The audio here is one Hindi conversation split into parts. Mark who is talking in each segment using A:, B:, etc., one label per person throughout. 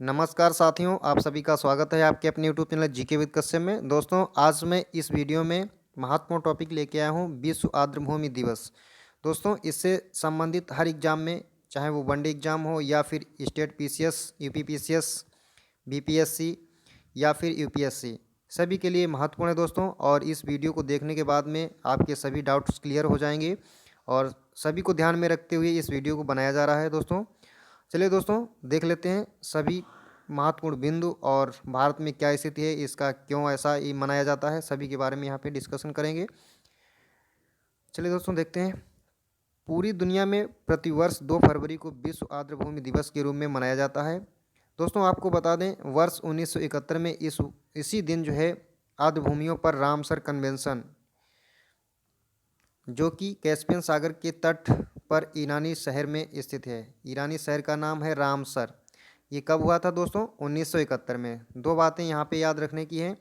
A: नमस्कार साथियों, आप सभी का स्वागत है आपके अपने YouTube channel GK with Kashyap में। दोस्तों, आज मैं इस वीडियो में महत्वपूर्ण टॉपिक लेके आया हूँ, विश्व आर्द्रभूमि दिवस। दोस्तों, इससे संबंधित हर एग्जाम में, चाहे वो वनडे एग्जाम हो या फिर state PCS, UP PCS, BPSC या फिर यूपीएससी, सभी के लिए महत्वपूर्ण है दोस्तों। और इस वीडियो को देखने के बाद में आपके सभी डाउट्स क्लियर हो जाएंगे और सभी को ध्यान में रखते हुए इस वीडियो को बनाया जा रहा है दोस्तों। चलिए दोस्तों, देख लेते हैं सभी महत्वपूर्ण बिंदु और भारत में क्या स्थिति है, इसका क्यों ऐसा ये मनाया जाता है, सभी के बारे में यहाँ पे डिस्कशन करेंगे। चलिए दोस्तों, देखते हैं। पूरी दुनिया में प्रतिवर्ष 2 फरवरी को विश्व आर्द्रभूमि दिवस के रूप में मनाया जाता है। दोस्तों, आपको बता दें, वर्ष 1971 में इसी दिन जो है आर्द्रभूमियों पर रामसर कन्वेंशन, जो कि कैस्पियन सागर के तट पर ईरानी शहर में स्थित है। ईरानी शहर का नाम है रामसर। ये कब हुआ था दोस्तों? 1971 में। दो बातें यहाँ पे याद रखने की हैं।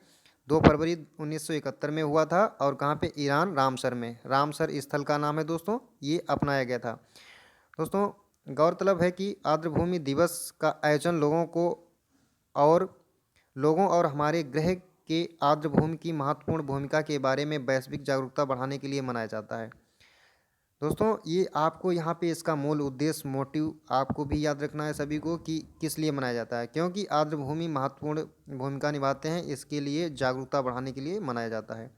A: 2 फरवरी 1971 में हुआ था और कहाँ पे? ईरान, रामसर में। रामसर स्थल का नाम है दोस्तों, ये अपनाया गया था। दोस्तों, गौरतलब है कि आर्द्रभूमि दिवस का आयोजन लोगों और हमारे ग्रह के आर्द्रभूमि की महत्वपूर्ण भूमिका के बारे में वैश्विक जागरूकता बढ़ाने के लिए मनाया जाता है। दोस्तों, ये आपको यहाँ पे इसका मूल उद्देश्य, मोटिव आपको भी याद रखना है सभी को कि किस लिए मनाया जाता है। क्योंकि आर्द्रभूमि महत्वपूर्ण भूमिका निभाते हैं, इसके लिए जागरूकता बढ़ाने के लिए मनाया जाता है।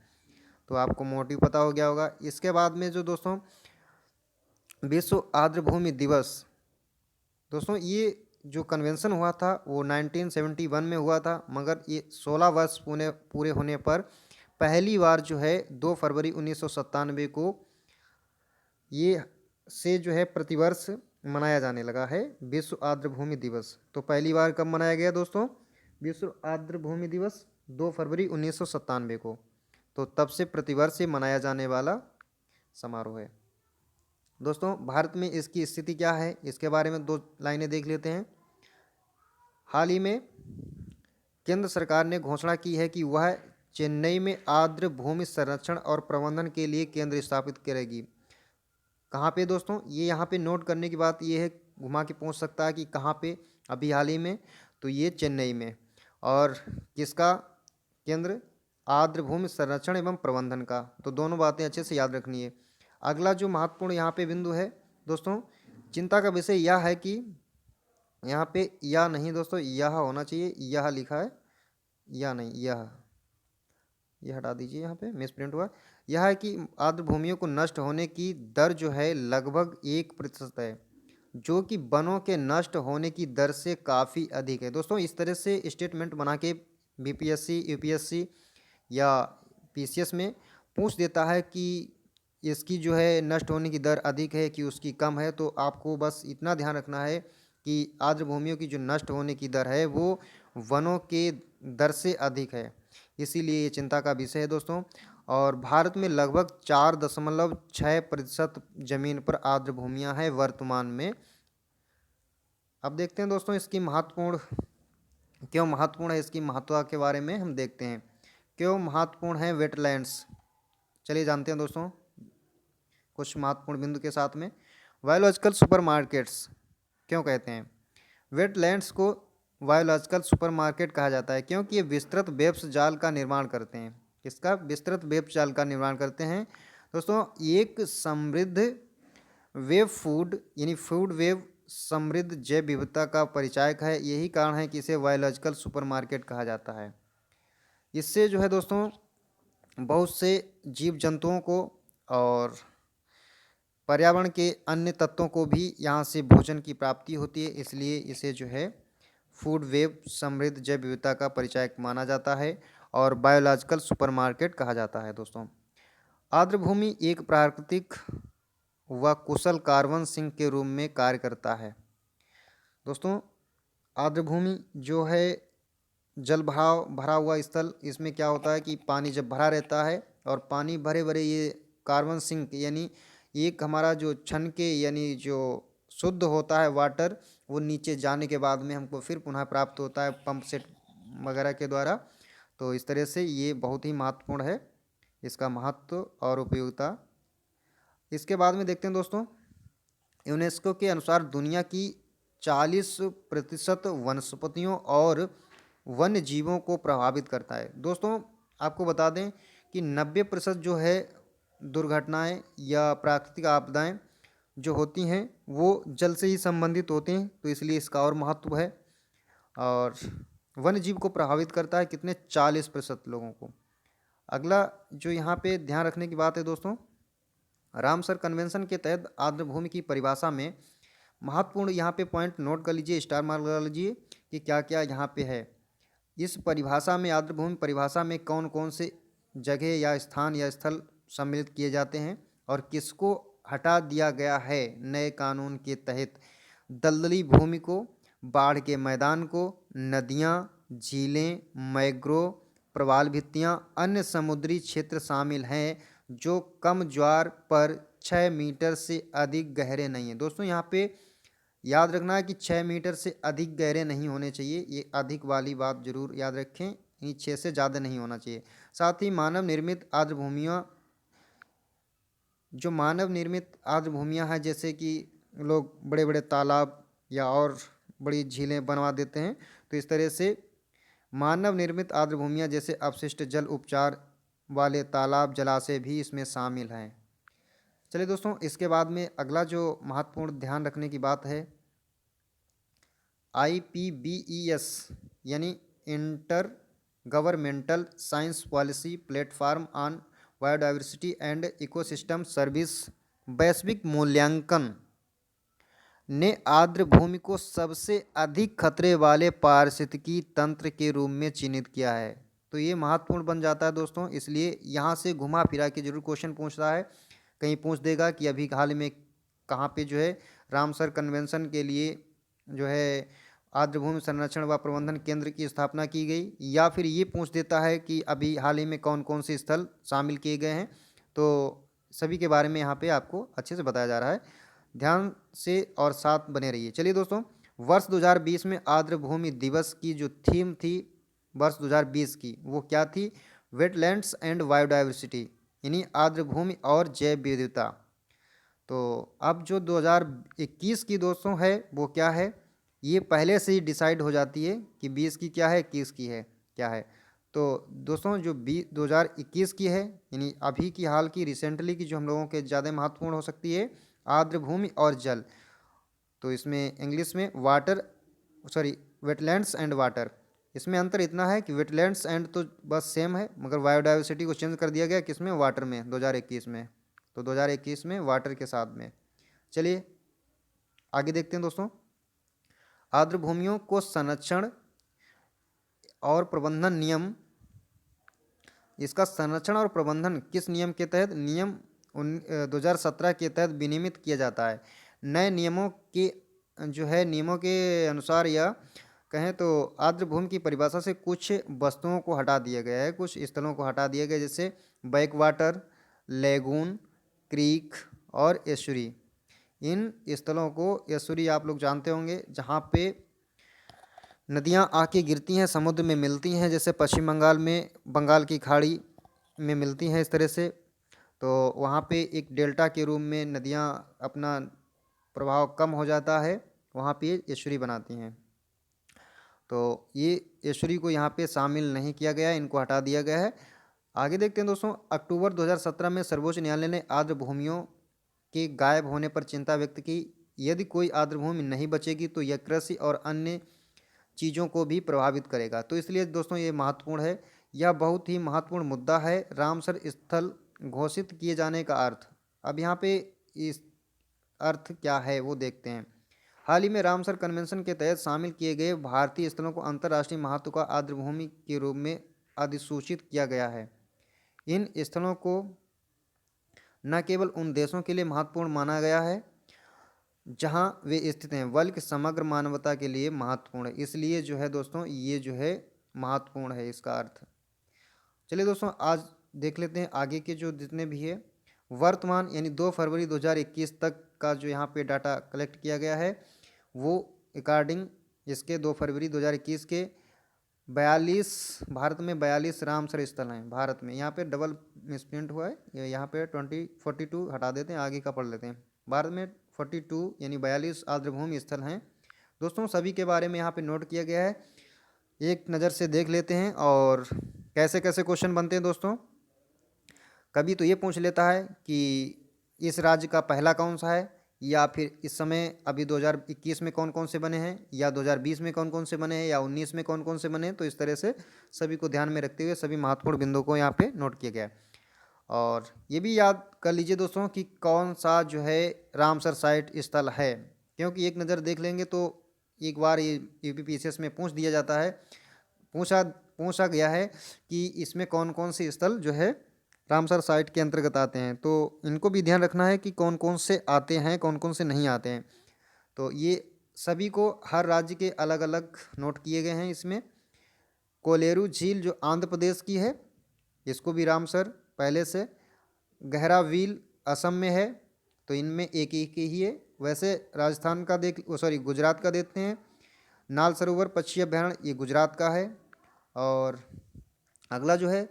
A: तो आपको मोटिव पता हो गया होगा। इसके बाद में जो दोस्तों विश्व आर्द्रभूमि दिवस, दोस्तों ये जो कन्वेंशन हुआ था वो 1971 में हुआ था, मगर ये 16 वर्ष पूरे होने पर पहली बार जो है 2 फरवरी 1997 को ये से जो है प्रतिवर्ष मनाया जाने लगा है विश्व आर्द्रभूमि दिवस। तो पहली बार कब मनाया गया दोस्तों? विश्व आर्द्रभूमि दिवस 2 फरवरी 1997 को। तो तब से प्रतिवर्ष से मनाया जाने वाला समारोह है। दोस्तों, भारत में इसकी स्थिति क्या है, इसके बारे में 2 लाइनें देख लेते हैं। हाल ही में केंद्र सरकार ने घोषणा की है कि वह चेन्नई में आर्द्र भूमि संरक्षण और प्रबंधन के लिए केंद्र स्थापित करेगी। कहाँ पे दोस्तों? ये यहाँ पे नोट करने की बात ये है, घुमा के पूछ सकता है कि कहाँ पे अभी हाल ही में, तो ये चेन्नई में। और किसका केंद्र? आर्द्र भूमि संरक्षण एवं प्रबंधन का। तो दोनों बातें अच्छे से याद रखनी है। अगला जो महत्वपूर्ण यहाँ पे बिंदु है दोस्तों, चिंता का विषय यह है कि यहाँ पे यह नहीं दोस्तों, यह होना चाहिए, यह लिखा है, यह नहीं, यह हटा दीजिए, यहाँ पे मिस प्रिंट हुआ। यह है कि आर्द्र भूमियों को नष्ट होने की दर जो है लगभग 1% है, जो कि वनों के नष्ट होने की दर से काफ़ी अधिक है। दोस्तों, इस तरह से स्टेटमेंट बना के बीपीएससी, यूपीएससी या पीसीएस में पूछ देता है कि इसकी जो है नष्ट होने की दर अधिक है कि उसकी कम है। तो आपको बस इतना ध्यान रखना है कि आर्द्र भूमियों की जो नष्ट होने की दर है वो वनों के दर से अधिक है, इसीलिए ये चिंता का विषय है दोस्तों। और भारत में लगभग 4.6% जमीन पर आर्द्र भूमियाँ हैं वर्तमान में। अब देखते हैं दोस्तों, इसकी क्यों महत्वपूर्ण है, इसकी महत्व के बारे में हम देखते हैं। क्यों महत्वपूर्ण है वेटलैंड्स? चलिए जानते हैं दोस्तों कुछ महत्वपूर्ण बिंदु के साथ में। बायोलॉजिकल सुपरमार्केट्स क्यों कहते हैं? वेटलैंड्स को बायोलॉजिकल सुपरमार्केट कहा जाता है क्योंकि ये विस्तृत वेब्स जाल का निर्माण करते हैं। किसका? विस्तृत वेब जाल का निर्माण करते हैं दोस्तों। एक समृद्ध वेब फूड यानी फूड वेब समृद्ध जैव विविधता का परिचायक है। यही कारण है कि इसे बायोलॉजिकल सुपरमार्केट कहा जाता है। इससे जो है दोस्तों बहुत से जीव जंतुओं को और पर्यावरण के अन्य तत्वों को भी यहाँ से भोजन की प्राप्ति होती है, इसलिए इसे जो है फूड वेब समृद्ध जैव विविधता का परिचायक माना जाता है और बायोलॉजिकल सुपरमार्केट कहा जाता है दोस्तों। आर्द्रभूमि एक प्राकृतिक व कुशल कार्बन सिंक के रूप में कार्य करता है। दोस्तों, आर्द्रभूमि जो है जल भरा हुआ स्थल, इसमें क्या होता है कि पानी जब भरा रहता है और पानी भरे भरे ये कार्बन सिंक यानी एक हमारा जो छन के यानी जो शुद्ध होता है वाटर, वो नीचे जाने के बाद में हमको फिर पुनः प्राप्त होता है पंप सेट वगैरह के द्वारा। तो इस तरह से ये बहुत ही महत्वपूर्ण है, इसका महत्व और उपयोगिता। इसके बाद में देखते हैं दोस्तों, यूनेस्को के अनुसार दुनिया की 40% वनस्पतियों और वन्य जीवों को प्रभावित करता है। दोस्तों आपको बता दें कि 90% जो है दुर्घटनाएं या प्राकृतिक आपदाएं जो होती हैं वो जल से ही संबंधित होती हैं, तो इसलिए इसका और महत्व है। और वन्य जीव को प्रभावित करता है कितने, 40% लोगों को। अगला जो यहाँ पे ध्यान रखने की बात है दोस्तों, रामसर कन्वेंशन के तहत आर्द्र भूमि की परिभाषा में महत्वपूर्ण यहाँ पे पॉइंट नोट कर लीजिए, स्टार मार्क लगा लीजिए कि क्या क्या यहाँ पे है। इस परिभाषा में, आर्द्र भूमि परिभाषा में कौन कौन से जगह या स्थान या स्थल सम्मिलित किए जाते हैं और किसको हटा दिया गया है नए कानून के तहत। दलदली भूमि को, बाढ़ के मैदान को, नदियाँ, झीलें, मैंग्रोव, प्रवाल भित्तियाँ, अन्य समुद्री क्षेत्र शामिल हैं जो कम ज्वार पर 6 मीटर से अधिक गहरे नहीं हैं। दोस्तों यहाँ पे याद रखना है कि 6 मीटर से अधिक गहरे नहीं होने चाहिए, ये अधिक वाली बात जरूर याद रखें, यानी 6 से ज़्यादा नहीं होना चाहिए। साथ ही मानव निर्मित आर्द्र भूमियाँ, जो मानव निर्मित आर्द्र भूमियाँ हैं, जैसे कि लोग बड़े बड़े तालाब या और बड़ी झीलें बनवा देते हैं, तो इस तरह से मानव निर्मित आर्द्र भूमियाँ जैसे अपशिष्ट जल उपचार वाले तालाब, जलाशय भी इसमें शामिल हैं। चलिए दोस्तों, इसके बाद में अगला जो महत्वपूर्ण ध्यान रखने की बात है, IPBES यानी inter governmental science policy platform on biodiversity and ecosystem service वैश्विक मूल्यांकन ने आर्द्र भूमि को सबसे अधिक खतरे वाले पारिस्थितिकी तंत्र के रूप में चिन्हित किया है। तो ये महत्वपूर्ण बन जाता है दोस्तों, इसलिए यहाँ से घुमा फिरा के जरूर क्वेश्चन पूछ रहा है, कहीं पूछ देगा कि अभी हाल में कहाँ पे जो है रामसर कन्वेंशन के लिए जो है आर्द्र भूमि संरक्षण व प्रबंधन केंद्र की स्थापना की गई, या फिर ये पूछ देता है कि अभी हाल ही में कौन कौन से स्थल शामिल किए गए हैं। तो सभी के बारे में यहाँ पे आपको अच्छे से बताया जा रहा है, ध्यान से और साथ बने रहिए। चलिए दोस्तों, वर्ष 2020 में आर्द्र भूमि दिवस की जो थीम थी वर्ष 2020 की, वो क्या थी, वेटलैंड्स एंड बायोडाइवर्सिटी, यानी आर्द्र भूमि और जैव विविधता। तो अब जो 2021 की दोस्तों है वो क्या है, ये पहले से ही डिसाइड हो जाती है कि 20 की क्या है, 21 की है क्या है। तो दोस्तों जो 2021 की है, यानी अभी की हाल की रिसेंटली की, जो हम लोगों के ज़्यादा महत्वपूर्ण हो सकती है, आर्द्र भूमि और जल। तो इसमें इंग्लिश में वेटलैंड्स एंड वाटर। इसमें अंतर इतना है कि वेटलैंड्स एंड तो बस सेम है, मगर बायोडाइवर्सिटी को चेंज कर दिया गया किसमें, वाटर में, 2021 में। तो 2021 में वाटर के साथ में। चलिए आगे देखते हैं दोस्तों, आर्द्र भूमियों को संरक्षण और प्रबंधन नियम, इसका संरक्षण और प्रबंधन किस नियम के तहत, नियम 2017 के तहत विनियमित किया जाता है। नए नियमों के जो है नियमों के अनुसार, या कहें तो आर्द्र भूमि की परिभाषा से कुछ वस्तुओं को हटा दिया गया है, कुछ स्थलों को हटा दिया गया, जैसे बैक वाटर, लेगून, क्रीक और एस्चुरी। इन स्थलों को, एस्चुरी आप लोग जानते होंगे, जहाँ पे नदियाँ आके गिरती हैं, समुद्र में मिलती हैं, जैसे पश्चिम बंगाल में बंगाल की खाड़ी में मिलती हैं इस तरह से। तो वहाँ पे एक डेल्टा के रूप में नदियाँ अपना प्रभाव कम हो जाता है, वहाँ पे एस्चुरी बनाती हैं। तो ये एस्चुरी को यहाँ पे शामिल नहीं किया गया है, इनको हटा दिया गया है। आगे देखते हैं दोस्तों, अक्टूबर 2017 में सर्वोच्च न्यायालय ने आर्द्र भूमियों के गायब होने पर चिंता व्यक्त की। यदि कोई आर्द्र भूमि नहीं बचेगी तो यह कृषि और अन्य चीज़ों को भी प्रभावित करेगा। तो इसलिए दोस्तों ये महत्वपूर्ण है, यह बहुत ही महत्वपूर्ण मुद्दा है, रामसर स्थल घोषित किए जाने का अर्थ। अब यहाँ पे इस अर्थ क्या है वो देखते हैं। हाल ही में रामसर कन्वेंशन के तहत शामिल किए गए भारतीय स्थलों को अंतर्राष्ट्रीय महत्व का आर्द्र भूमि के रूप में अधिसूचित किया गया है। इन स्थलों को न केवल उन देशों के लिए महत्वपूर्ण माना गया है जहां वे स्थित हैं, बल्कि समग्र मानवता के लिए महत्वपूर्ण है। इसलिए जो है दोस्तों ये जो है महत्वपूर्ण है इसका अर्थ। चलिए दोस्तों, आज देख लेते हैं आगे के जो जितने भी है वर्तमान, यानी 2 फरवरी 2021 तक का जो यहाँ पे डाटा कलेक्ट किया गया है, वो अकॉर्डिंग इसके 2 फरवरी 2021 के 42, भारत में 42 रामसर स्थल हैं भारत में। यहाँ पे डबल मिसप्रिंट हुआ है, यहाँ पे 42 हटा देते हैं, आगे का पढ़ लेते हैं। भारत में 42 यानी 42 आर्द्र भूमि स्थल हैं दोस्तों सभी के बारे में यहाँ पे नोट किया गया है, एक नज़र से देख लेते हैं। और कैसे कैसे क्वेश्चन बनते हैं दोस्तों, कभी तो ये पूछ लेता है कि इस राज्य का पहला कौन सा है, या फिर इस समय अभी 2021 में कौन कौन से बने हैं, या 2020 में कौन कौन से बने हैं, या 19 में कौन कौन से बने हैं। तो इस तरह से सभी को ध्यान में रखते हुए सभी महत्वपूर्ण बिंदुओं को यहाँ पे नोट किया गया है। और ये भी याद कर लीजिए दोस्तों कि कौन सा जो है रामसर साइट स्थल है, क्योंकि एक नज़र देख लेंगे तो एक बार ये यूपीपीसीएस में पूछ दिया जाता है, पूछा पूछा गया है कि इसमें कौन कौन से स्थल जो है रामसर साइट के अंतर्गत आते हैं। तो इनको भी ध्यान रखना है कि कौन कौन से आते हैं, कौन कौन से नहीं आते हैं। तो ये सभी को हर राज्य के अलग अलग नोट किए गए हैं इसमें। कोलेरू झील जो आंध्र प्रदेश की है, इसको भी रामसर पहले से। गहरा व्हील असम में है, तो इनमें एक एक ही है। वैसे राजस्थान का गुजरात का देखते हैं। नाल सरोवर पक्षी अभयारण्य ये गुजरात का है। और अगला जो है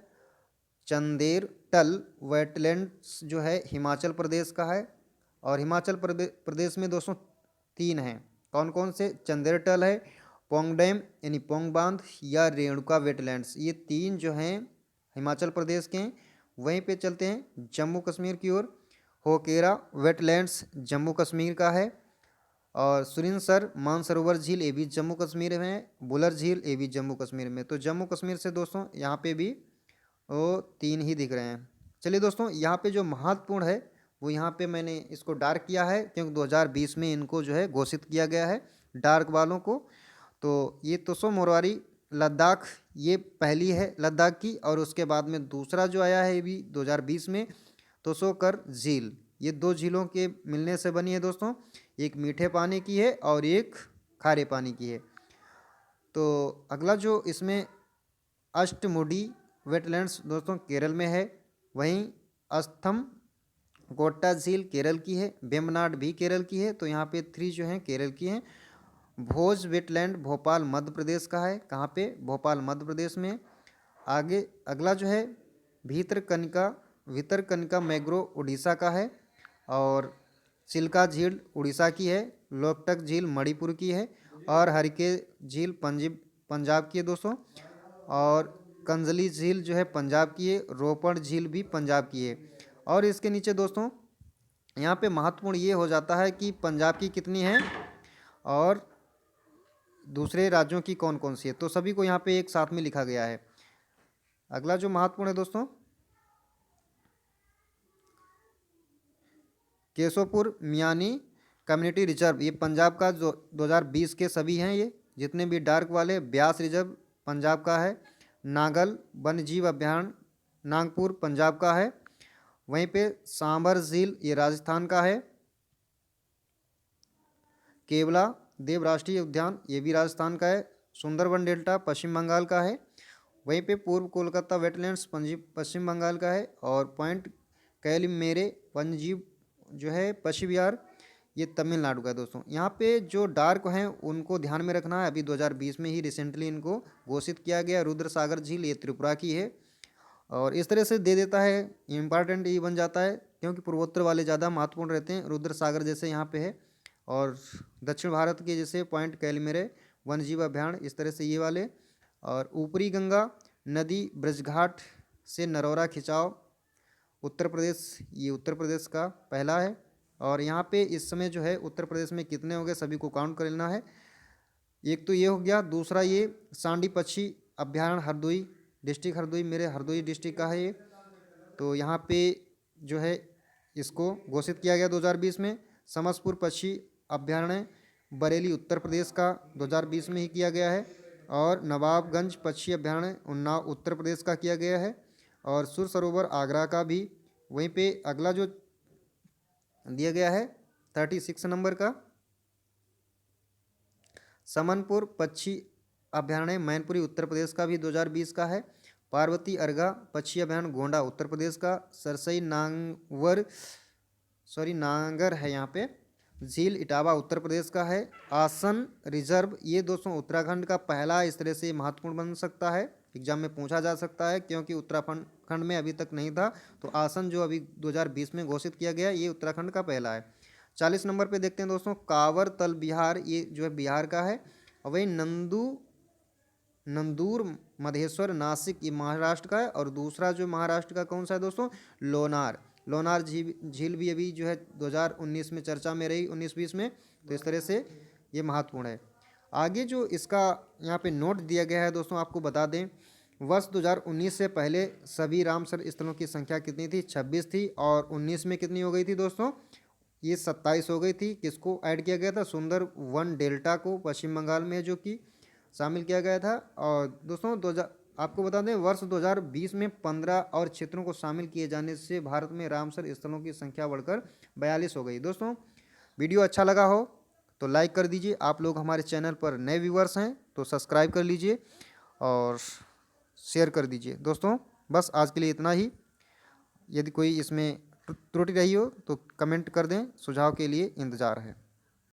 A: चंदेर टल वेटलैंड्स जो है हिमाचल प्रदेश का है। और हिमाचल प्रदेश में दोस्तों 3 हैं, कौन कौन से, चंदेर टल है, पोंग डैम यानी पोंग बांध, या रेणुका वेटलैंड्स, ये 3 जो हैं हिमाचल प्रदेश के हैं। वहीं पे चलते हैं जम्मू कश्मीर की ओर, होकेरा वेटलैंड्स जम्मू कश्मीर का है। और सुरिनसर मानसरोवर झील ये भी जम्मू कश्मीर में है। बुलर झील ये भी जम्मू कश्मीर में। तो जम्मू कश्मीर से दोस्तों यहाँ पे भी वो 3 ही दिख रहे हैं। चलिए दोस्तों, यहाँ पे जो महत्वपूर्ण है वो यहाँ पे मैंने इसको डार्क किया है, क्योंकि 2020 में इनको जो है घोषित किया गया है डार्क वालों को। तो ये तोसो मोरवारी लद्दाख, ये पहली है लद्दाख की। और उसके बाद में दूसरा जो आया है ये भी 2020 में, तोसोकर झील। ये 2 झीलों के मिलने से बनी है दोस्तों, एक मीठे पानी की है और एक खारे पानी की है। तो अगला जो इसमें अष्टमुडी वेटलैंड्स दोस्तों केरल में है। वहीं अस्थम गोट्टा झील केरल की है। वेम्बनाड भी केरल की है। तो यहाँ पे 3 जो हैं केरल की हैं। भोज वेटलैंड भोपाल मध्य प्रदेश का है। कहाँ पे, भोपाल मध्य प्रदेश में। आगे अगला जो है भितरकनिका मैंग्रोव उड़ीसा का है। और चिल्का झील उड़ीसा की है। लोकटक झील मणिपुर की है। और हरिके झील पंजाब की है दोस्तों। और कंजली झील जो है पंजाब की है। रोपड़ झील भी पंजाब की है। और इसके नीचे दोस्तों यहाँ पे महत्वपूर्ण ये हो जाता है कि पंजाब की कितनी है और दूसरे राज्यों की कौन कौन सी है। तो सभी को यहाँ पे एक साथ में लिखा गया है। अगला जो महत्वपूर्ण है दोस्तों, केशोपुर मियानी कम्युनिटी रिजर्व, ये पंजाब का जो 2020 के सभी हैं, ये जितने भी डार्क वाले। ब्यास रिजर्व पंजाब का है। नागल वन्यजीव अभयारण्य नागपुर पंजाब का है। वहीं पे सांबर झील ये राजस्थान का है। केवला देव राष्ट्रीय उद्यान ये भी राजस्थान का है। सुंदरवन डेल्टा पश्चिम बंगाल का है। वहीं पे पूर्व कोलकाता वेटलैंड्स पश्चिम बंगाल का है। और पॉइंट कैलिमेरे वन्यजीव जो है पश्चिम बिहार ये तमिलनाडु का है दोस्तों। यहाँ पे जो डार्क हैं उनको ध्यान में रखना है। अभी 2020 में ही रिसेंटली इनको घोषित किया गया। रुद्र सागर झील ये त्रिपुरा की है। और इस तरह से दे देता है, इम्पॉर्टेंट ये बन जाता है, क्योंकि पूर्वोत्तर वाले ज़्यादा महत्वपूर्ण रहते हैं। रुद्र सागर जैसे यहाँ पे है। और दक्षिण भारत के जैसे पॉइंट कैलिमेरे वन्यजीव अभयारण्य इस तरह से ये वाले। और ऊपरी गंगा नदी ब्रजघाट से नरौरा खिंचाव उत्तर प्रदेश, ये उत्तर प्रदेश का पहला है। और यहाँ पे इस समय जो है उत्तर प्रदेश में कितने हो गए सभी को काउंट कर लेना है। एक तो ये हो गया। दूसरा ये सांडी पक्षी अभयारण्य हरदोई डिस्ट्रिक्ट, हरदोई मेरे हरदोई डिस्ट्रिक्ट का है ये। तो यहाँ पे जो है इसको घोषित किया गया 2020 में। समसपुर पक्षी अभयारण्य बरेली उत्तर प्रदेश का 2020 में ही किया गया है। और नवाबगंज पक्षी अभयारण्य उन्नाव उत्तर प्रदेश का किया गया है। और सुर सरोवर आगरा का भी। वहीं पे अगला जो दिया गया है 36 नंबर का समनपुर पक्षी अभयारण्य मैनपुरी उत्तर प्रदेश का भी 2020 का है। पार्वती अर्घा पक्षी अभयारण्य गोंडा उत्तर प्रदेश का। सरसई नांगर है यहाँ पे। झील इटावा उत्तर प्रदेश का है। आसन रिजर्व ये दोस्तों उत्तराखंड का पहला इस तरह से महत्वपूर्ण बन सकता है, एग्जाम में पूछा जा सकता है, क्योंकि उत्तराखंड में अभी तक नहीं था। तो आसन जो अभी 2020 में घोषित किया गया ये उत्तराखंड का पहला है। 40 नंबर पे देखते हैं दोस्तों कांवर तल बिहार, ये जो है बिहार का है। और वही नंदूर मधेश्वर नासिक ये महाराष्ट्र का है। और दूसरा जो महाराष्ट्र का कौन सा है दोस्तों, लोनार। लोनार झील झील भी अभी जो है 2019 में चर्चा में रही, 19-20 में। तो इस तरह से ये महत्वपूर्ण है। आगे जो इसका यहाँ पे नोट दिया गया है दोस्तों, आपको बता दें वर्ष 2019 से पहले सभी रामसर स्थलों की संख्या कितनी थी, 26 थी। और 19 में कितनी हो गई थी दोस्तों, ये 27 हो गई थी। किसको ऐड किया गया था, सुंदर वन डेल्टा को, पश्चिम बंगाल में जो कि शामिल किया गया था। और दोस्तों 2000 आपको बता दें वर्ष 2020 में 15 और क्षेत्रों को शामिल किए जाने से भारत में रामसर स्थलों की संख्या बढ़कर 42 हो गई। दोस्तों वीडियो अच्छा लगा हो तो लाइक कर दीजिए। आप लोग हमारे चैनल पर नए व्यूवर्स हैं तो सब्सक्राइब कर लीजिए और शेयर कर दीजिए। दोस्तों बस आज के लिए इतना ही। यदि कोई इसमें त्रुटि रही हो तो कमेंट कर दें, सुझाव के लिए इंतज़ार है।